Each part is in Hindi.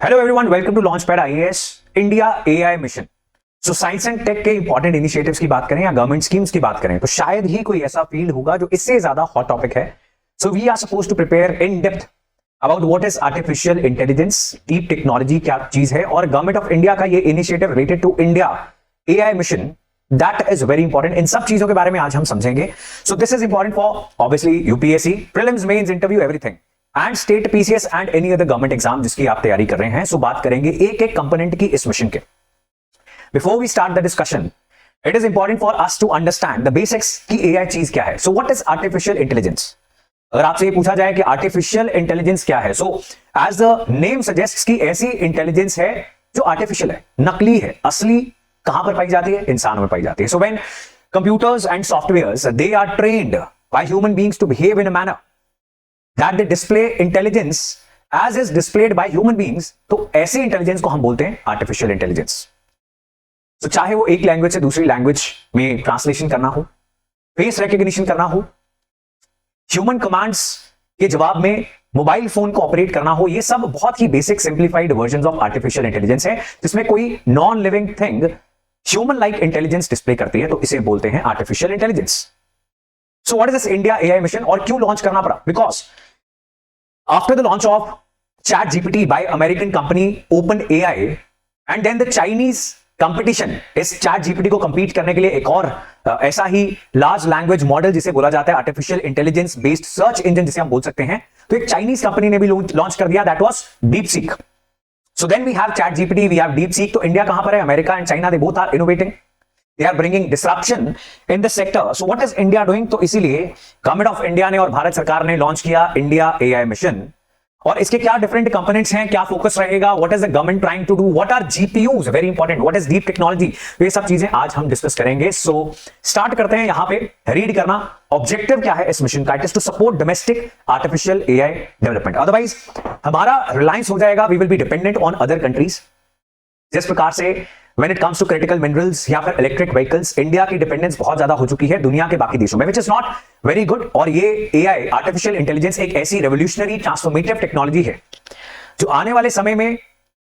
Hello everyone, welcome to Launchpad IAS India AI mission. So science and tech के इंपॉर्टेंट इनिशिएटिव्स की बात करें या गवर्नमेंट स्कीम्स की बात करें तो शायद ही कोई ऐसा फील्ड होगा जो इससे ज्यादा हॉट टॉपिक है। So we are suppose to prepare in depth about what is artificial intelligence, deep technology क्या चीज है, और गवर्नमेंट ऑफ इंडिया का ये initiative related to India AI mission, that is very important. इन सब चीजों के बारे में आज हम समझेंगे। So this is important for obviously UPSC, prelims, mains, interview, everything, and state PCS and any other government exam जिसकी आप तैयारी कर रहे हैं। सो बात करेंगे एक एक कंपोनेंट की इस मिशन के। Before we start the discussion, it is important for us to understand the basics की एआई चीज क्या है। So what is artificial intelligence? अगर आपसे ये पूछा जाए कि आर्टिफिशियल इंटेलिजेंस क्या है, so as the name suggest की ऐसी इंटेलिजेंस है जो आर्टिफिशियल है, नकली है। असली कहां पर पाई जाती है? इंसानों में पाई जाती है। So when computers and softwares they are trained by human beings to behave in a manner that they display intelligence as is displayed by human beings, तो ऐसे इंटेलिजेंस को हम बोलते हैं आर्टिफिशियल इंटेलिजेंस। तो चाहे वो एक लैंग्वेज से दूसरी लैंग्वेज में ट्रांसलेशन करना हो, फेस रिकॉग्निशन करना हो, ह्यूमन कमांड्स के जवाब में मोबाइल फोन को ऑपरेट करना हो, ये सब बहुत ही basic simplified version of artificial intelligence है जिसमें कोई non living thing human like intelligence display करती है, तो इसे बोलते हैं artificial intelligence. So what is this India AI mission और क्यों लॉन्च करना पड़ा? Because after the launch of ChatGPT by American company OpenAI and then the Chinese competition इस ChatGPT को compete करने के लिए एक और ऐसा ही large language model जिसे बोला जाता है artificial intelligence based search engine जिसे हम बोल सकते हैं, तो एक Chinese कंपनी ने भी लॉन्च कर दिया, that was DeepSeek. So then we have ChatGPT, we have DeepSeek. तो इंडिया कहां पर है? America and China, they both are innovating. They are bringing disruption in the sector. So what is India doing? तो इसीलिए गवर्नमेंट ऑफ इंडिया ने और भारत सरकार ने लॉन्च किया इंडिया एआई मिशन। और इसके क्या डिफरेंट कंपोनेंट्स हैं, क्या फोकस रहेगा, what is the government trying to do, what are GPUs, very important, what is deep technology, तो ये सब चीजें आज हम डिस्कस करेंगे। सो स्टार्ट करते हैं। यहां पे रीड करना, ऑब्जेक्टिव क्या है इस मिशन का? It is to support domestic artificial AI development, otherwise हमारा रिलायंस हो जाएगा, we will be dependent on other countries. जिस प्रकार से when it comes to critical minerals या फिर इलेक्ट्रिक व्हीकल्स इंडिया की डिपेंडेंस बहुत ज्यादा हो चुकी है दुनिया के बाकी देशों में, which is not very good। और ये एआई आर्टिफिशियल इंटेलिजेंस एक ऐसी रेवोल्यूशनरी ट्रांसफॉर्मेटिव टेक्नोलॉजी है जो आने वाले समय में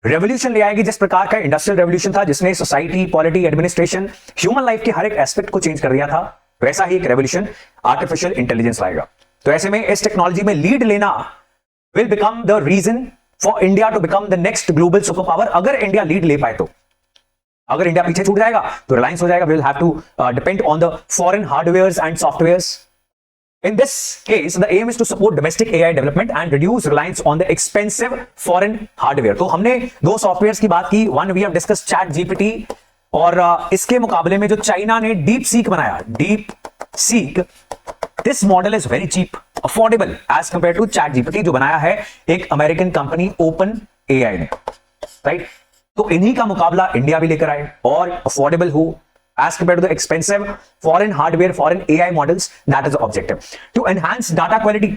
रेवोल्यूशन ले आएगी। जिस प्रकार का इंडस्ट्रियल रेवोल्यूशन था जिसने society, polity, administration, human life के हर एक एस्पेक्ट को चेंज कर दिया था, वैसा ही एक रेवोल्यूशन आर्टिफिशियल इंटेलिजेंस लाएगा। तो ऐसे में इस टेक्नोलॉजी में लीड लेना will become the reason for India to become the next global super power. अगर इंडिया लीड ले पाए तो, अगर इंडिया पीछे छूट जाएगा तो रिलायंस हो जाएगा, we will have to depend on the foreign hardwares and softwares. In this case, the aim is to support domestic AI development and reduce reliance on the expensive foreign hardware. तो हमने दो सॉफ्टवेयर्स की बात की, one we have discussed ChatGPT, और इसके मुकाबले में जो चाइना ने DeepSeek बनाया, DeepSeek, this model is very cheap, affordable as compare to ChatGPT जो बनाया है एक अमेरिकन कंपनी OpenAI ने, राइट? तो इन्हीं का मुकाबला इंडिया भी लेकर आए और अफोर्डेबल हो as compared to the expensive foreign hardware, foreign AI models. That is the objective, to enhance data quality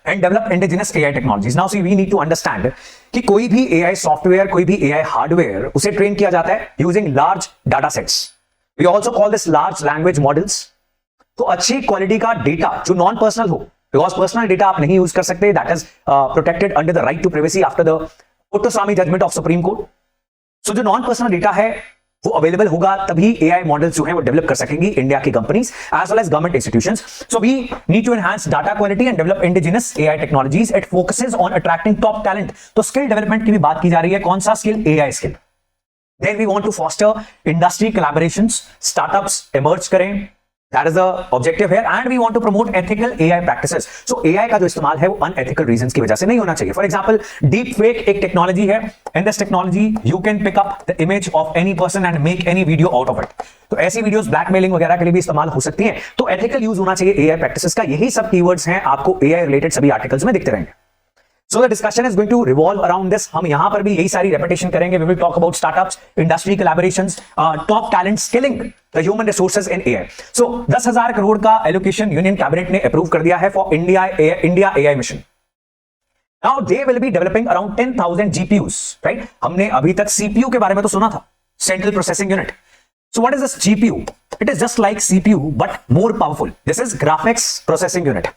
and develop indigenous AI technologies. Now see, we need to understand कि कोई भी AI software, कोई भी AI hardware उसे ट्रेन किया जाता है using large data sets. We also call this large language models. तो अच्छी क्वालिटी का डेटा जो नॉन पर्सनल हो, बिकॉज पर्सनल डेटा आप नहीं यूज कर सकते, that is protected under the right to privacy after the Puttaswamy judgment of Supreme Court. So जो नॉन पर्सनल डेटा है वो अवेलेबल होगा तभी एआई मॉडल्स जो है वो डेवलप कर सकेंगी इंडिया की companies as well as government institutions. So we need to enhance data quality and develop indigenous AI technologies. It focuses on attracting top talent. तो स्किल डेवलपमेंट की भी बात की जा रही है, कौन सा skill? AI skill. Then we want to foster industry collaborations, startups emerge करें, that is the objective here, and we want to promote ethical AI practices. So AI का जो इस्तेमाल है वो unethical reasons की वजह से नहीं होना चाहिए। For example, deep fake एक टेक्नोलॉजी है, in this technology you can pick up the image of any person and make any video out of it. तो ऐसी वीडियोस ब्लैकमेलिंग वगैरह के लिए भी इस्तेमाल हो सकती हैं। तो एथिकल यूज होना चाहिए AI प्रैक्टिसेस का। यही सब कीवर्ड्स हैं, आपको AI रिलेटेड सभी आर्टिकल्स में दिखते रहेंगे। So the discussion is going to revolve around this. हम यहां पर भी यही सारी repetition करेंगे। We will talk about startups, industry collaborations, top talent skilling, the human resources in AI. So 10,000 crore का allocation यूनियन कैबिनेट ने अप्रूव कर दिया है for India AI mission. Now they will be developing around 10,000 GPUs, right? हमने अभी तक CPU के बारे में तो सुना था, Central Processing Unit. So what is this GPU? It is just like CPU but more powerful. This is graphics processing unit.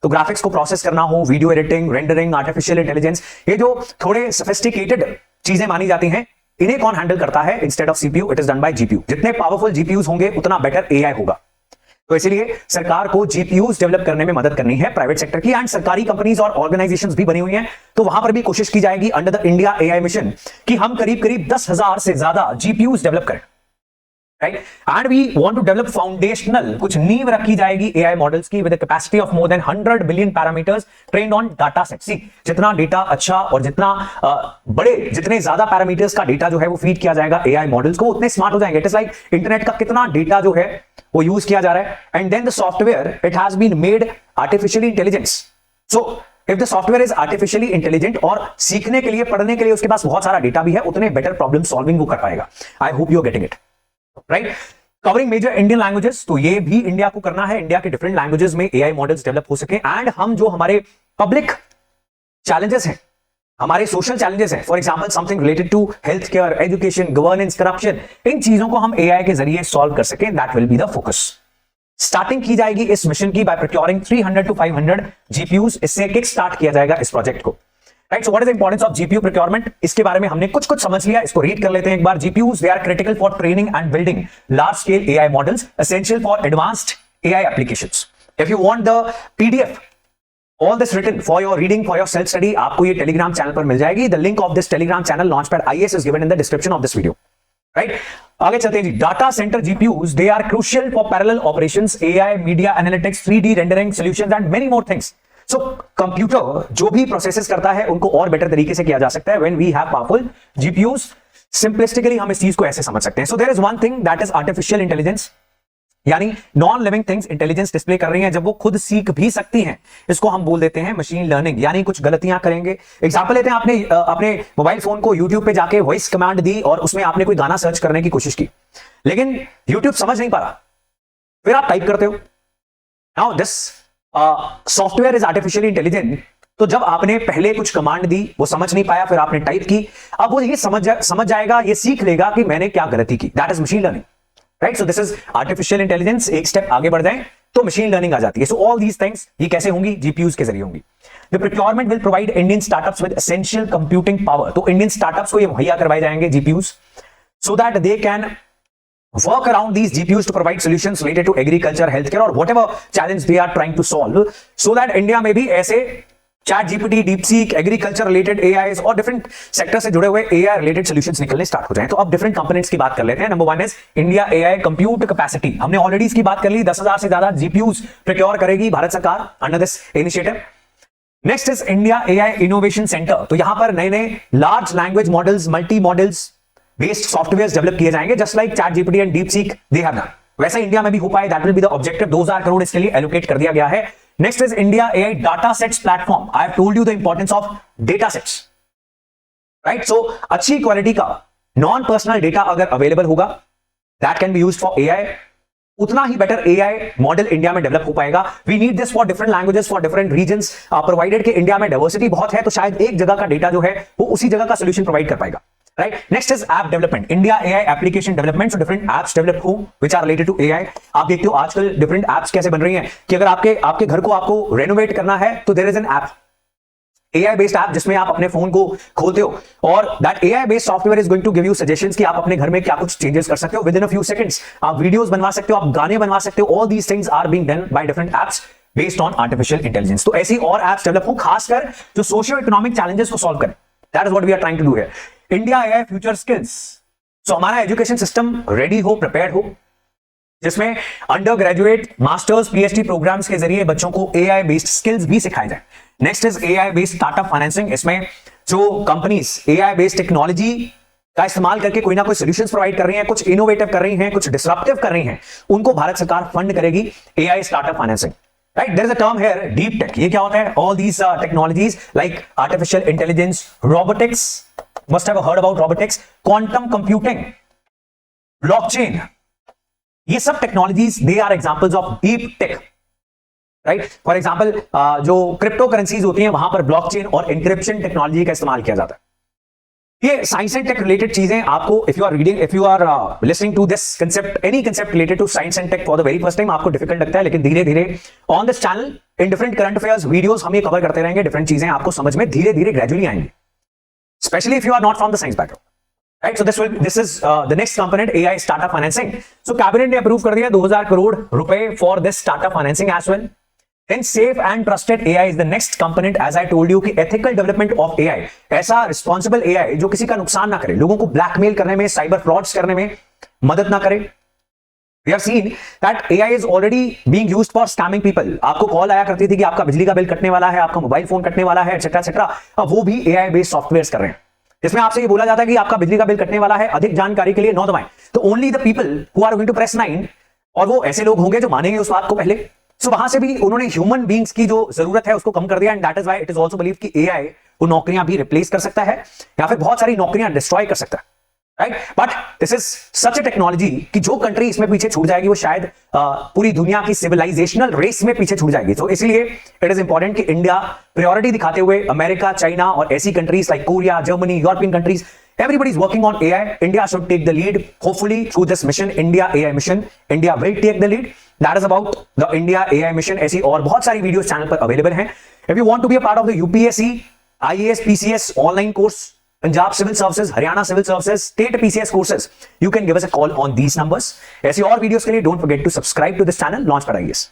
तो ग्राफिक्स को प्रोसेस करना हो, video editing, rendering, artificial intelligence, ये जो थोड़े सोफिस्टिकेटेड चीजें मानी जाती हैं, इन्हें कौन हैंडल करता है? Instead of CPU it is done by GPU. जितने पावरफुल जीपीयूज होंगे उतना बेटर एआई होगा। तो इसलिए सरकार को जीपीयूज डेवलप करने में मदद करनी है प्राइवेट सेक्टर की, एंड सरकारी कंपनीज और ऑर्गेनाइजेशंस भी बनी हुई हैं, तो वहां पर भी कोशिश की जाएगी under the India AI mission कि हम करीब करीब 10,000 से ज्यादा जीपीयूज डेवलप करें, right. And we want to develop foundational, कुछ नींव रखी जाएगी एआई मॉडल्स की with capacity of more than 100 billion parameters trained on data set. See, जितना डेटा अच्छा और जितना जितने ज्यादा पैरामीटर्स का डेटा जो है वो फीड किया जाएगा एआई मॉडल्स को, उतने स्मार्ट हो जाएंगे। इट इज लाइक इंटरनेट का कितना डेटा जो है वो यूज किया जा रहा है, and then the software it has been made artificially intelligence. So if the software is artificially intelligent और सीखने के लिए, पढ़ने के लिए उसके पास बहुत सारा डेटा भी है, उतने बेटर प्रॉब्लम सॉल्विंग वो कर पाएगा। I hope you are getting it, right. Covering major Indian languages, तो ये भी इंडिया को करना है, इंडिया के डिफरेंट लैंग्वेजेस में एआई मॉडल्स डेवलप हो सके। एंड हम जो हमारे पब्लिक चैलेंजेस हैं, हमारे सोशल चैलेंजेस हैं, for example something related to health care, education, governance, corruption, इन चीजों को हम एआई के जरिए सॉल्व कर सकें, that will be the focus. Starting की जाएगी इस मिशन की बाय प्रोक्योरिंग 300 to 500 जीपीयूज। इससे किक स्टार्ट किया जाएगा इस प्रोजेक्ट को, right. So what is the importance of GPU procurement, इसके बारे में हमने कुछ समझ लिया, इसको रीड कर लेते हैं एक बार। GPUs they are critical for training and building large scale AI models, essential for advanced AI applications. If you want the PDF all this written for your reading, for your self study, आपको ये टेलीग्राम चैनल पर मिल जाएगी। The link of this Telegram channel launchpad IAS is given in the description of this video, right? आगे चलते हैं जी। Data centre GPUs they are crucial for parallel operations, AI, media analytics, 3D rendering solutions and many more things. So computer जो भी प्रोसेसेस करता है उनको और बेटर तरीके से किया जा सकता है when we have powerful GPUs. Simplistically हम इस चीज को ऐसे समझ सकते हैं। So there is one thing that is artificial intelligence, यानी non living things intelligence display कर रही हैं जब वो खुद सीख भी सकती हैं। इसको हम बोल देते हैं मशीन लर्निंग, यानी कुछ गलतियां करेंगे। एग्जांपल लेते हैं, आपने अपने मोबाइल फोन को यूट्यूब पे जाके वॉइस कमांड दी और उसमें आपने कोई गाना सर्च करने की कोशिश की, लेकिन यूट्यूब समझ नहीं पा रहा, फिर आप टाइप करते हो। Now this software is artificially intelligent. तो जब आपने पहले कुछ कमांड दी, वो समझ नहीं पाया, फिर आपने टाइप की, अब वो ये समझ जाएगा, ये सीख लेगा कि मैंने क्या गलती की। That is machine learning, right. So this is artificial intelligence. एक स्टेप आगे बढ़ जाएं तो मशीन लर्निंग आ जाती है। सो ऑल दीज थिंग्स ये कैसे होंगी? जीपीयूज के जरिए होंगी। The procurement will provide Indian startups with essential computing power. तो इंडियन स्टार्टअप्स को ये मुहैया करवाए जाएंगे GPUs, so that they can work around these GPUs to provide solutions related to agriculture, healthcare, or whatever challenge they are trying to solve, so that India में भी ऐसे chat GPT, DeepSeek, agriculture related AI और डिफरेंट सेक्टर से जुड़े हुए एआई रिलेटेड सॉल्यूशंस निकलने स्टार्ट हो जाएं। तो अब डिफरेंट कंपोनेंट्स की बात कर लेते हैं। Number one is India AI compute capacity. हमने ऑलरेडी इसकी बात कर ली, 10,000 से ज्यादा जीपीयूज प्रोक्योर करेगी भारत सरकार under this initiative. Next is India AI innovation centre. तो यहां पर नए नए large language models, multi models based software develop किए जाएंगे, just like chat GPT and DeepSeek they have done. वैसा इंडिया में भी हो पाए, that will be the objective. 2,000 crore इसके लिए एलोकेट कर दिया गया है। Next is India AI data sets platform. I have told you the importance of data sets, right. So अच्छी क्वालिटी का नॉन पर्सनल डेटा अगर अवेलेबल होगा, that can be used for AI, उतना ही बेटर एआई मॉडल इंडिया में डेवलप हो पाएगा। We need this for different languages, for different regions, provided कि इंडिया में डाइवर्सिटी बहुत है, तो शायद एक जगह का डेटा जो है वो उसी जगह का सोल्यूशन प्रोवाइड कर पाएगा, right. Next is app development. India AI application development, so different apps develop हो which are related to AI. आप देखते हो आजकल डिफरेंट एप्स कैसे बन रही हैं कि अगर आपके घर को आपको रेनोवेट करना है तो there is an app, AI based app, जिसमें आप अपने फोन को खोलते हो और that AI based software is going to give you suggestions कि आप अपने घर में क्या कुछ चेंजेस कर सकते हो within a few seconds. आप वीडियोस बनवा सकते हो, आप गाने बनवा सकते हो। All these things are being done by different apps based on artificial intelligence. तो ऐसी और एप्स डेवलप हो, खासकर जो सोशियो इकोनॉमिक चैलेंजेस को सॉल्व करें। That is what we are trying to do here. India AI future skills. So हमारा एजुकेशन सिस्टम रेडी हो, प्रिपेयर्ड हो, जिसमें under graduate, masters, PhD programmes के जरिए बच्चों को एआई बेस्ड स्किल्स भी सिखाए जाए। Next is AI based startup financing. इसमें जो कंपनीज एआई बेस्ड टेक्नोलॉजी का इस्तेमाल करके कोई ना कोई सॉल्यूशंस प्रोवाइड कर रही हैं, कुछ इनोवेटिव कर रही हैं, कुछ डिसरप्टिव कर रही हैं, उनको भारत सरकार फंड करेगी AI startup financing, right. There is a term here, deep tech. ये क्या होता है? All these technologies like artificial intelligence, robotics, must have heard about robotics, quantum computing, blockchain, ये सब technologies they are examples of deep tech, right. For example जो क्रिप्टो करेंसीज होती हैं वहां पर ब्लॉकचेन और एन्क्रिप्शन टेक्नोलॉजी का इस्तेमाल किया जाता है। ये साइंस एंड टेक रिलेटेड चीजें आपको, if you are listening to this concept, any concept related to science and tech for the very first time, आपको डिफिकल्ट लगता है, लेकिन धीरे धीरे on this channel in different current affairs videos हम ये कवर करते रहेंगे, डिफरेंट चीजें आपको समझ में धीरे धीरे ग्रेजुअली आएंगी, specially if you are not from the science background, right? So this is the next component, AI startup financing. So cabinet ने अप्रूव कर दिया 2000 करोड़ रुपए for this startup financing as well. Then safe and trusted AI is the next component, as I told you कि ethical development of AI, ऐसा responsible AI जो किसी का नुकसान ना करे, लोगों को ब्लैकमेल करने में, साइबर फ्रॉड्स करने में मदद ना करे। We have seen that AI is already being used for scamming people. आपको कॉल आया करती थी कि आपका बिजली का बिल कटने वाला है, आपका मोबाइल फोन कटने वाला है, एक्सेट्रा एक्सेट्रा। अब वो भी AI बेस्ड सॉफ्टवेयर कर रहे हैं, जिसमें आपसे ये बोला जाता है कि आपका बिजली का बिल कटने वाला है, अधिक जानकारी के लिए 9 दबाएं। तो only the people who are going to press 9, और वो ऐसे लोग होंगे जो मानेंगे उस बात को पहले। सो वहां से भी उन्होंने ह्यूमन बींग्स की जो जरूरत है उसको कम कर दिया, and that is why it is also believe कि एआई वो नौकरियां भी रिप्लेस कर सकता है या फिर बहुत सारी नौकरियां डिस्ट्रॉय कर सकता है, right? But this is such A technology कि जो कंट्री इसमें पीछे छूट जाएगी वो शायद पूरी दुनिया की सिविलाइजेशनल रेस में पीछे छूट जाएगी। तो इसलिए इट इज इंपॉर्टेंट कि इंडिया प्रायोरिटी दिखाते हुए अमेरिका, चाइना और ऐसी countries like Korea, Germany, European countries, everybody is working on AI. India should take the lead. Hopefully, through this mission, India AI mission, India will take the lead. That is about the India AI mission. ऐसी और बहुत सारी वीडियोस चैनल पर अवेलेबल हैं. If you want to be a part of the UPSC, IAS, PCS online course, Punjab Civil Services, Haryana Civil Services, State PCS courses, you can give us a call on these numbers. ऐसी और वीडियोस के लिए don't forget to subscribe to this channel, Launchpad IAS.